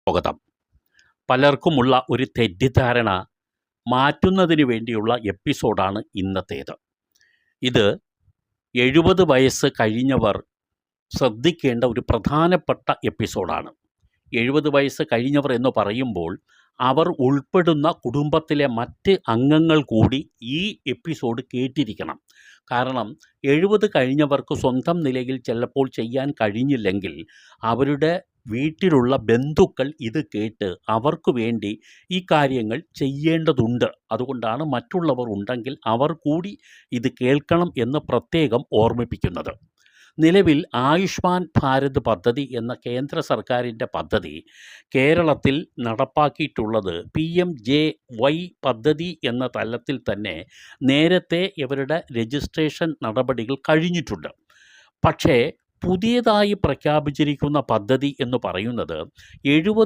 സ്വാഗതം. പലർക്കുമുള്ള ഒരു തെറ്റിദ്ധാരണ മാറ്റുന്നതിന് വേണ്ടിയുള്ള എപ്പിസോഡാണ് ഇന്നത്തേത്. ഇത് 70 വയസ്സ് കഴിഞ്ഞവർ ശ്രദ്ധിക്കേണ്ട ഒരു പ്രധാനപ്പെട്ട എപ്പിസോഡാണ്. 70 വയസ്സ് കഴിഞ്ഞവർ എന്ന് പറയുമ്പോൾ അവർ ഉൾപ്പെടുന്ന കുടുംബത്തിലെ മറ്റ് അംഗങ്ങൾ കൂടി ഈ എപ്പിസോഡ് കേട്ടിരിക്കണം. കാരണം 70 കഴിഞ്ഞവർക്ക് സ്വന്തം നിലയിൽ ചിലപ്പോൾ ചെയ്യാൻ കഴിഞ്ഞില്ലെങ്കിൽ അവരുടെ വീട്ടിലുള്ള ബന്ധുക്കൾ ഇത് കേട്ട് അവർക്ക് വേണ്ടി ഈ കാര്യങ്ങൾ ചെയ്യേണ്ടതുണ്ട്. അതുകൊണ്ടാണ് മറ്റുള്ളവർ ഉണ്ടെങ്കിൽ അവർ കൂടി ഇത് കേൾക്കണം എന്ന് പ്രത്യേകം ഓർമ്മിപ്പിക്കുന്നത്. നിലവിൽ ആയുഷ്മാൻ ഭാരത് പദ്ധതി എന്ന കേന്ദ്ര സർക്കാരിൻ്റെ പദ്ധതി കേരളത്തിൽ നടപ്പാക്കിയിട്ടുള്ളത് PMJY പദ്ധതി എന്ന തലത്തിൽ തന്നെ നേരത്തെ ഇവരുടെ രജിസ്ട്രേഷൻ നടപടികൾ കഴിഞ്ഞിട്ടുണ്ട്. പക്ഷേ പുതിയതായി പ്രഖ്യാപിച്ചിരിക്കുന്ന പദ്ധതി എന്ന് പറയുന്നത് 70